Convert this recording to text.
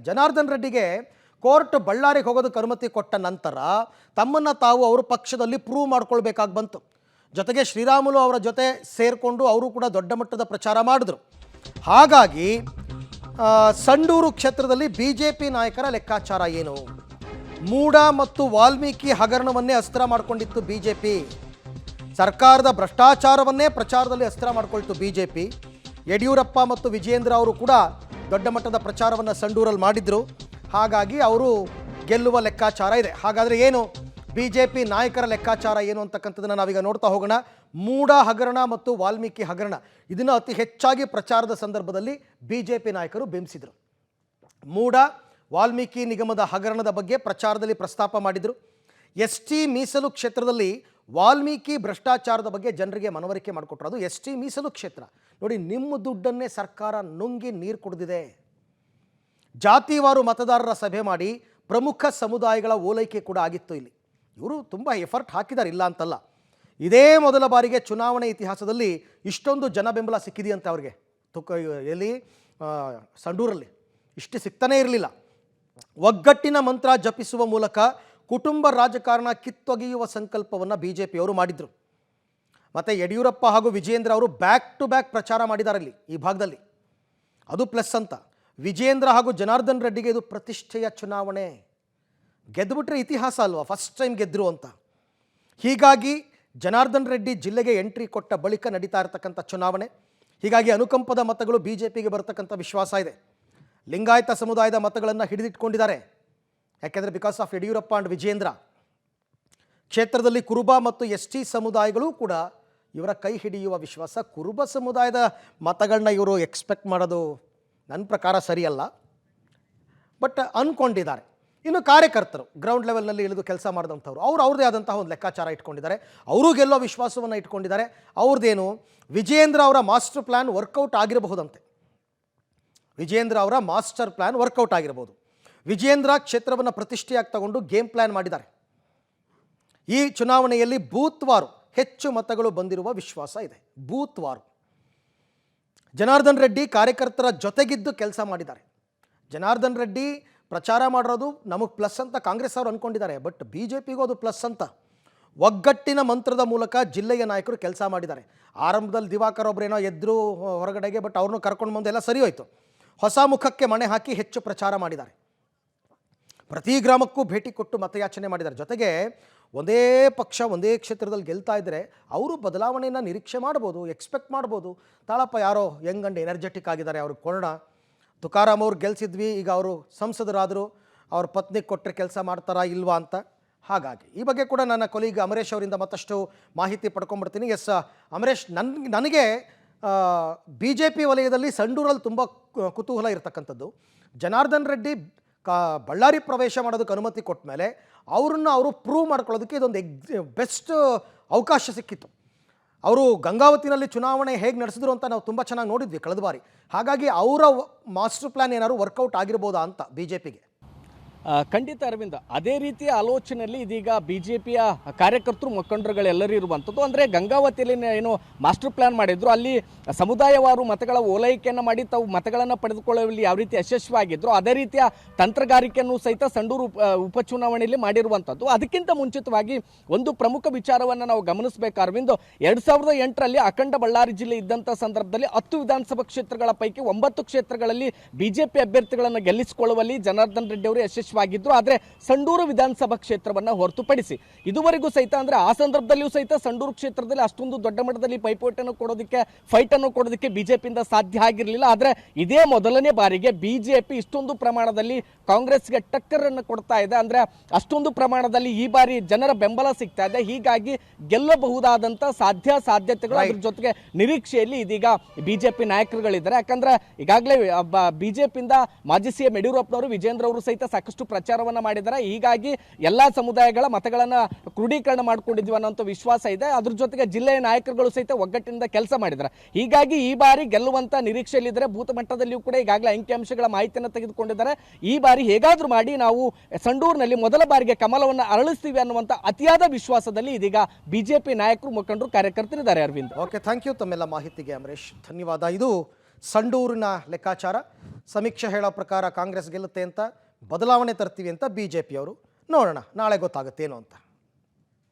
Janardhan ರೆಡ್ಡಿಗೆ court ಬಳ್ಳಾರಿಗೆ ಹೋಗೋದಕ್ಕೆ ಅನುಮತಿ ಕೊಟ್ಟ ನಂತರ ತಮ್ಮನ್ನು ತಾವು ಅವರು ಪಕ್ಷದಲ್ಲಿ ಪ್ರೂವ್ ಮಾಡ್ಕೊಳ್ಬೇಕಾಗಿ ಬಂತು. ಜೊತೆಗೆ ಶ್ರೀರಾಮುಲು ಅವರ ಜೊತೆ ಸೇರಿಕೊಂಡು ಅವರು ಕೂಡ ದೊಡ್ಡ ಮಟ್ಟದ ಪ್ರಚಾರ ಮಾಡಿದ್ರು. ಹಾಗಾಗಿ ಸಂಡೂರು ಕ್ಷೇತ್ರದಲ್ಲಿ BJP ನಾಯಕರ ಲೆಕ್ಕಾಚಾರ ಏನು? ಮೂಡ ಮತ್ತು ವಾಲ್ಮೀಕಿ ಹಗರಣವನ್ನೇ ಅಸ್ತ್ರ ಮಾಡಿಕೊಂಡಿತ್ತು BJP. ಸರ್ಕಾರದ ಭ್ರಷ್ಟಾಚಾರವನ್ನೇ ಪ್ರಚಾರದಲ್ಲಿ ಅಸ್ತ್ರ ಮಾಡಿಕೊಳ್ತು BJP. ಯಡಿಯೂರಪ್ಪ ಮತ್ತು ವಿಜಯೇಂದ್ರ ಅವರು ಕೂಡ ದೊಡ್ಡ ಮಟ್ಟದ ಪ್ರಚಾರವನ್ನು ಸಂಡೂರಲ್ಲಿ ಮಾಡಿದ್ರು. ಹಾಗಾಗಿ ಅವರು ಗೆಲ್ಲುವ ಲೆಕ್ಕಾಚಾರ ಇದೆ. ಹಾಗಾದರೆ ಏನು BJP ನಾಯಕರ ಲೆಕ್ಕಾಚಾರ ಏನು ಅಂತಕ್ಕಂಥದ್ದನ್ನು ನಾವೀಗ ನೋಡ್ತಾ ಹೋಗೋಣ. ಮೂಡ ಹಗರಣ ಮತ್ತು ವಾಲ್ಮೀಕಿ ಹಗರಣ ಇದನ್ನು ಅತಿ ಹೆಚ್ಚಾಗಿ ಪ್ರಚಾರದ ಸಂದರ್ಭದಲ್ಲಿ BJP ನಾಯಕರು ಬಿಂಬಿಸಿದರು. ಮೂಡ ವಾಲ್ಮೀಕಿ ನಿಗಮದ ಹಗರಣದ ಬಗ್ಗೆ ಪ್ರಚಾರದಲ್ಲಿ ಪ್ರಸ್ತಾಪ ಮಾಡಿದರು. ST ಮೀಸಲು ಕ್ಷೇತ್ರದಲ್ಲಿ ವಾಲ್ಮೀಕಿ ಭ್ರಷ್ಟಾಚಾರದ ಬಗ್ಗೆ ಜನರಿಗೆ ಮನವರಿಕೆ ಮಾಡಿಕೊಟ್ರು. ಅದು ST ಮೀಸಲು ಕ್ಷೇತ್ರ ನೋಡಿ, ನಿಮ್ಮ ದುಡ್ಡನ್ನೇ ಸರ್ಕಾರ ನುಂಗಿ ನೀರು ಕುಡಿದಿದೆ. ಜಾತಿವಾರು ಮತದಾರರ ಸಭೆ ಮಾಡಿ ಪ್ರಮುಖ ಸಮುದಾಯಗಳ ಓಲೈಕೆ ಕೂಡ ಆಗಿತ್ತು. ಇಲ್ಲಿ ಇವರು ತುಂಬ ಎಫರ್ಟ್ ಹಾಕಿದ್ದಾರೆ, ಇಲ್ಲ ಅಂತಲ್ಲ. ಇದೇ ಮೊದಲ ಬಾರಿಗೆ ಚುನಾವಣೆ ಇತಿಹಾಸದಲ್ಲಿ ಇಷ್ಟೊಂದು ಜನ ಬೆಂಬಲ ಸಿಕ್ಕಿದೆಯಂತೆ ಅವ್ರಿಗೆ. ಎಲ್ಲಿ ಸಂಡೂರಲ್ಲಿ ಇಷ್ಟು ಸಿಗ್ತಾನೇ ಇರಲಿಲ್ಲ. ಒಗ್ಗಟ್ಟಿನ ಮಂತ್ರ ಜಪಿಸುವ ಮೂಲಕ ಕುಟುಂಬ ರಾಜಕಾರಣ ಕಿತ್ತೊಗೆಯುವ ಸಂಕಲ್ಪವನ್ನು BJP ಅವರು ಮಾಡಿದರು. ಮತ್ತು ಯಡಿಯೂರಪ್ಪ ಹಾಗೂ ವಿಜಯೇಂದ್ರ ಅವರು ಬ್ಯಾಕ್ ಟು ಬ್ಯಾಕ್ ಪ್ರಚಾರ ಮಾಡಿದ್ದಾರೆ ಇಲ್ಲಿ ಈ ಭಾಗದಲ್ಲಿ. ಅದು ಪ್ಲಸ್ ಅಂತ. ವಿಜಯೇಂದ್ರ ಹಾಗೂ ಜನಾರ್ದನ್ ರೆಡ್ಡಿಗೆ ಇದು ಪ್ರತಿಷ್ಠೆಯ ಚುನಾವಣೆ. ಗೆದ್ದುಬಿಟ್ರೆ ಇತಿಹಾಸ ಅಲ್ವಾ, ಫಸ್ಟ್ ಟೈಮ್ ಗೆದ್ದರು ಅಂತ. ಹೀಗಾಗಿ ಜನಾರ್ದನ್ ರೆಡ್ಡಿ ಜಿಲ್ಲೆಗೆ ಎಂಟ್ರಿ ಕೊಟ್ಟ ಬಳಿಕ ನಡೀತಾ ಇರತಕ್ಕಂಥ ಚುನಾವಣೆ. ಹೀಗಾಗಿ ಅನುಕಂಪದ ಮತಗಳು BJPಗೆ ಬರತಕ್ಕಂಥ ವಿಶ್ವಾಸ ಇದೆ. ಲಿಂಗಾಯತ ಸಮುದಾಯದ ಮತಗಳನ್ನು ಹಿಡಿದಿಟ್ಕೊಂಡಿದ್ದಾರೆ. ಯಾಕೆಂದರೆ because of Yediyurappa and Vijayendra. ಕ್ಷೇತ್ರದಲ್ಲಿ ಕುರುಬ ಮತ್ತು ST ಸಮುದಾಯಗಳು ಕೂಡ ಇವರ ಕೈ ಹಿಡಿಯುವ ವಿಶ್ವಾಸ. ಕುರುಬ ಸಮುದಾಯದ ಮತಗಳನ್ನ ಇವರು ಎಕ್ಸ್ಪೆಕ್ಟ್ ಮಾಡೋದು ನನ್ನ ಪ್ರಕಾರ ಸರಿಯಲ್ಲ, ಬಟ್ ಅಂದ್ಕೊಂಡಿದ್ದಾರೆ. ಇನ್ನು ಕಾರ್ಯಕರ್ತರು ಗ್ರೌಂಡ್ ಲೆವೆಲ್ನಲ್ಲಿ ಇಳಿದು ಕೆಲಸ ಮಾಡಿದಂಥವ್ರು ಅವ್ರದ್ದೇ ಆದಂತಹ ಒಂದು ಲೆಕ್ಕಾಚಾರ ಇಟ್ಕೊಂಡಿದ್ದಾರೆ. ಅವರು ಗೆಲ್ಲೋ ವಿಶ್ವಾಸವನ್ನು ಇಟ್ಕೊಂಡಿದ್ದಾರೆ. ಅವ್ರದ್ದೇನು, ವಿಜಯೇಂದ್ರ ಅವರ ಮಾಸ್ಟರ್ ಪ್ಲ್ಯಾನ್ ವರ್ಕೌಟ್ ಆಗಿರಬಹುದಂತೆ. ವಿಜಯೇಂದ್ರ ಅವರ ಮಾಸ್ಟರ್ ಪ್ಲ್ಯಾನ್ ವರ್ಕೌಟ್ ಆಗಿರಬಹುದು. ವಿಜಯೇಂದ್ರ ಕ್ಷೇತ್ರವನ್ನು ಪ್ರತಿಷ್ಠೆಯಾಗಿ ತಗೊಂಡು ಗೇಮ್ ಪ್ಲ್ಯಾನ್ ಮಾಡಿದ್ದಾರೆ. ಈ ಚುನಾವಣೆಯಲ್ಲಿ ಬೂತ್ವಾರು ಹೆಚ್ಚು ಮತಗಳು ಬಂದಿರುವ ವಿಶ್ವಾಸ ಇದೆ. ಬೂತ್ವಾರು ಜನಾರ್ದನ್ ರೆಡ್ಡಿ ಕಾರ್ಯಕರ್ತರ ಜೊತೆಗಿದ್ದು ಕೆಲಸ ಮಾಡಿದ್ದಾರೆ. ಜನಾರ್ದನ್ ರೆಡ್ಡಿ ಪ್ರಚಾರ ಮಾಡಿರೋದು ನಮಗೆ ಪ್ಲಸ್ ಅಂತ ಕಾಂಗ್ರೆಸ್ ಅವರು ಅಂದ್ಕೊಂಡಿದ್ದಾರೆ, ಬಟ್ BJPಗೂ ಅದು ಪ್ಲಸ್ ಅಂತ. ಒಗ್ಗಟ್ಟಿನ ಮಂತ್ರದ ಮೂಲಕ ಜಿಲ್ಲೆಯ ನಾಯಕರು ಕೆಲಸ ಮಾಡಿದ್ದಾರೆ. ಆರಂಭದಲ್ಲಿ ದಿವಾಕರ್ ಒಬ್ಬರೇನೋ ಎದ್ರು ಹೊರಗಡೆಗೆ, ಬಟ್ ಅವ್ರನ್ನೂ ಕರ್ಕೊಂಡು ಬಂದೆಲ್ಲ ಸರಿ ಹೋಯಿತು. ಹೊಸ ಮುಖಕ್ಕೆ ಮಣೆ ಹಾಕಿ ಹೆಚ್ಚು ಪ್ರಚಾರ ಮಾಡಿದ್ದಾರೆ. ಪ್ರತಿ ಗ್ರಾಮಕ್ಕೂ ಭೇಟಿ ಕೊಟ್ಟು ಮತಯಾಚನೆ ಮಾಡಿದ್ದಾರೆ. ಜೊತೆಗೆ ಒಂದೇ ಪಕ್ಷ ಒಂದೇ ಕ್ಷೇತ್ರದಲ್ಲಿ ಗೆಲ್ತಾ ಇದ್ದರೆ ಅವರು ಬದಲಾವಣೆಯನ್ನು ನಿರೀಕ್ಷೆ ಮಾಡ್ಬೋದು, ಎಕ್ಸ್ಪೆಕ್ಟ್ ಮಾಡ್ಬೋದು. ತಾಳಪ್ಪ ಯಾರೋ ಯಂಗ್ ಆ್ಯಂಡ್ ಎನರ್ಜೆಟಿಕ್ ಆಗಿದ್ದಾರೆ, ಅವ್ರಿಗೆ ಕೊಡೋಣ. ತುಕಾರಾಮ್ ಅವ್ರು ಗೆಲ್ಸಿದ್ವಿ, ಈಗ ಅವರು ಸಂಸದರಾದರು, ಅವ್ರ ಪತ್ನಿಗೆ ಕೊಟ್ಟರೆ ಕೆಲಸ ಮಾಡ್ತಾರಾ ಇಲ್ವಾ ಅಂತ. ಹಾಗಾಗಿ ಈ ಬಗ್ಗೆ ಕೂಡ ನನ್ನ ಕೊಲೀಗ್ ಅಮರೇಶ್ ಅವರಿಂದ ಮತ್ತಷ್ಟು ಮಾಹಿತಿ ಪಡ್ಕೊಂಡ್ಬಿಡ್ತೀನಿ. ಎಸ್ ಅಮರೇಶ್, ನನಗೆ BJP ವಲಯದಲ್ಲಿ ಸಂಡೂರಲ್ಲಿ ತುಂಬ ಕುತೂಹಲ ಇರತಕ್ಕಂಥದ್ದು. ಜನಾರ್ದನ್ ರೆಡ್ಡಿ ಬಳ್ಳಾರಿ ಪ್ರವೇಶ ಮಾಡೋದಕ್ಕೆ ಅನುಮತಿ ಕೊಟ್ಟ ಮೇಲೆ ಅವ್ರನ್ನ ಅವರು ಪ್ರೂವ್ ಮಾಡ್ಕೊಳ್ಳೋದಕ್ಕೆ ಇದೊಂದು ಬೆಸ್ಟ್ ಅವಕಾಶ ಸಿಕ್ಕಿತ್ತು. ಅವರು ಗಂಗಾವತಿನಲ್ಲಿ ಚುನಾವಣೆ ಹೇಗೆ ನಡೆಸಿದ್ರು ಅಂತ ನಾವು ತುಂಬ ಚೆನ್ನಾಗಿ ನೋಡಿದ್ವಿ ಕಳೆದ ಬಾರಿ. ಹಾಗಾಗಿ ಅವರ ಮಾಸ್ಟರ್ ಪ್ಲ್ಯಾನ್ ಏನಾದ್ರು ವರ್ಕೌಟ್ ಆಗಿರ್ಬೋದಾ ಅಂತ BJPಗೆ? ಖಂಡಿತ ಅರವಿಂದ್, ಅದೇ ರೀತಿಯ ಆಲೋಚನೆಯಲ್ಲಿ ಇದೀಗ BJPಯ ಕಾರ್ಯಕರ್ತರು ಮುಖಂಡರುಗಳೆಲ್ಲರೂ ಇರುವಂಥದ್ದು. ಅಂದರೆ ಗಂಗಾವತಿಯಲ್ಲಿ ಏನು ಮಾಸ್ಟರ್ ಪ್ಲ್ಯಾನ್ ಮಾಡಿದ್ರು, ಅಲ್ಲಿ ಸಮುದಾಯವಾರು ಮತಗಳ ಓಲೈಕೆಯನ್ನು ಮಾಡಿ ತಾವು ಮತಗಳನ್ನು ಪಡೆದುಕೊಳ್ಳುವಲ್ಲಿ ಯಾವ ರೀತಿ ಯಶಸ್ವಿಯಾಗಿದ್ರು, ಅದೇ ರೀತಿಯ ತಂತ್ರಗಾರಿಕೆಯನ್ನು ಸಹಿತ ಸಂಡೂರು ಉಪಚುನಾವಣೆಯಲ್ಲಿ ಮಾಡಿರುವಂಥದ್ದು. ಅದಕ್ಕಿಂತ ಮುಂಚಿತವಾಗಿ ಒಂದು ಪ್ರಮುಖ ವಿಚಾರವನ್ನು ನಾವು ಗಮನಿಸಬೇಕು ಅರವಿಂದ್. 2008ರಲ್ಲಿ ಅಖಂಡ ಬಳ್ಳಾರಿ ಜಿಲ್ಲೆ ಇದ್ದಂಥ ಸಂದರ್ಭದಲ್ಲಿ 10 ವಿಧಾನಸಭಾ ಕ್ಷೇತ್ರಗಳ ಪೈಕಿ 9 ಕ್ಷೇತ್ರಗಳಲ್ಲಿ BJP ಅಭ್ಯರ್ಥಿಗಳನ್ನು ಗೆಲ್ಲಿಸಿಕೊಳ್ಳುವಲ್ಲಿ ಜನಾರ್ದನ್ ರೆಡ್ಡಿ ಅವರು ಯಶಸ್ವಿ ಆಗಿದ್ರು. ಆದರೆ ಸಂಡೂರು ವಿಧಾನಸಭಾ ಕ್ಷೇತ್ರವನ್ನು ಹೊರತುಪಡಿಸಿ ಇದುವರೆಗೂ ಸಹಿತ ಅಂದರೆ ಆ ಸಂದರ್ಭದಲ್ಲಿಯೂ ಸಹಿತ ಸಂಡೂರು ಕ್ಷೇತ್ರದಲ್ಲಿ ಅಷ್ಟೊಂದು ದೊಡ್ಡ ಮಟ್ಟದಲ್ಲಿ ಪೈಪೋಟನ್ನು ಕೊಡೋದಕ್ಕೆ, ಫೈಟನ್ನು ಕೊಡೋದಕ್ಕೆ BJPಯಿಂದ ಸಾಧ್ಯ ಆಗಿರಲಿಲ್ಲ. ಆದರೆ ಇದೇ ಮೊದಲನೇ ಬಾರಿಗೆ BJP ಇಷ್ಟೊಂದು ಪ್ರಮಾಣದಲ್ಲಿ ಕಾಂಗ್ರೆಸ್ಗೆ ಟಕ್ಕರನ್ನು ಕೊಡ್ತಾ ಇದೆ. ಅಂದರೆ ಅಷ್ಟೊಂದು ಪ್ರಮಾಣದಲ್ಲಿ ಈ ಬಾರಿ ಜನರ ಬೆಂಬಲ ಸಿಗ್ತಾ ಇದೆ. ಹೀಗಾಗಿ ಗೆಲ್ಲಬಹುದಾದಂಥ ಸಾಧ್ಯತೆಗಳು, ಅದ್ರ ಜೊತೆಗೆ ನಿರೀಕ್ಷೆಯಲ್ಲಿ ಇದೀಗ BJP ನಾಯಕರುಗಳಿದ್ದಾರೆ. ಯಾಕಂದ್ರೆ ಈಗಾಗಲೇ BJPಯಿಂದ ಮಾಜಿ CM ಯಡಿಯೂರಪ್ಪನವರು, ವಿಜೇಂದ್ರ ಅವರು ಸಹಿತ ಸಾಕಷ್ಟು ಪ್ರಚಾರವನ್ನು ಮಾಡಿದ್ದಾರೆ. ಹೀಗಾಗಿ ಎಲ್ಲ ಸಮುದಾಯಗಳ ಮತಗಳನ್ನು ಕ್ರೋಢೀಕರಣ ಮಾಡಿಕೊಂಡಿದ್ವಿ ಅನ್ನೋಂಥ ವಿಶ್ವಾಸ ಇದೆ. ಅದ್ರ ಜೊತೆಗೆ ಜಿಲ್ಲೆಯ ನಾಯಕರುಗಳು ಸಹಿತ ಒಗ್ಗಟ್ಟಿನಿಂದ ಕೆಲಸ ಮಾಡಿದ್ದಾರೆ. ಹೀಗಾಗಿ ಈ ಬಾರಿ ಗೆಲ್ಲುವಂತ ನಿರೀಕ್ಷೆಯಲ್ಲಿದ್ದಾರೆ. ಬೂತ್ ಮಟ್ಟದಲ್ಲಿಯೂ ಕೂಡ ಈಗಾಗಲೇ ಅಂಕಿಅಂಶಗಳ ಮಾಹಿತಿಯನ್ನು ತೆಗೆದುಕೊಂಡಿದ್ದಾರೆ. ಈ ಬಾರಿ ಹೇಗಾದ್ರೂ ಮಾಡಿ ನಾವು ಸಂಡೂರಿನಲ್ಲಿ ಮೊದಲ ಬಾರಿಗೆ ಕಮಲವನ್ನು ಅರಳಿಸ್ತೀವಿ ಅನ್ನುವಂಥ ಅತಿಯಾದ ವಿಶ್ವಾಸದಲ್ಲಿ ಇದೀಗ BJP ನಾಯಕರು, ಮುಖಂಡರು, ಕಾರ್ಯಕರ್ತರಿದ್ದಾರೆ. ಅರವಿಂದ್, ಓಕೆ, ಥ್ಯಾಂಕ್ ಯು ತಮ್ಮೆಲ್ಲ ಮಾಹಿತಿಗೆ ಅಮರೇಶ್, ಧನ್ಯವಾದ. ಇದು ಸಂಡೂರಿನ ಲೆಕ್ಕಾಚಾರ. ಸಮೀಕ್ಷೆ ಹೇಳೋ ಪ್ರಕಾರ ಕಾಂಗ್ರೆಸ್ ಗೆಲ್ಲುತ್ತೆ ಅಂತ, ಬದಲಾವಣೆ ತರ್ತೀವಿ ಅಂತ BJP ಅವರು. ನೋಡೋಣ ನಾಳೆ ಗೊತ್ತಾಗುತ್ತೆ ಏನು ಅಂತ.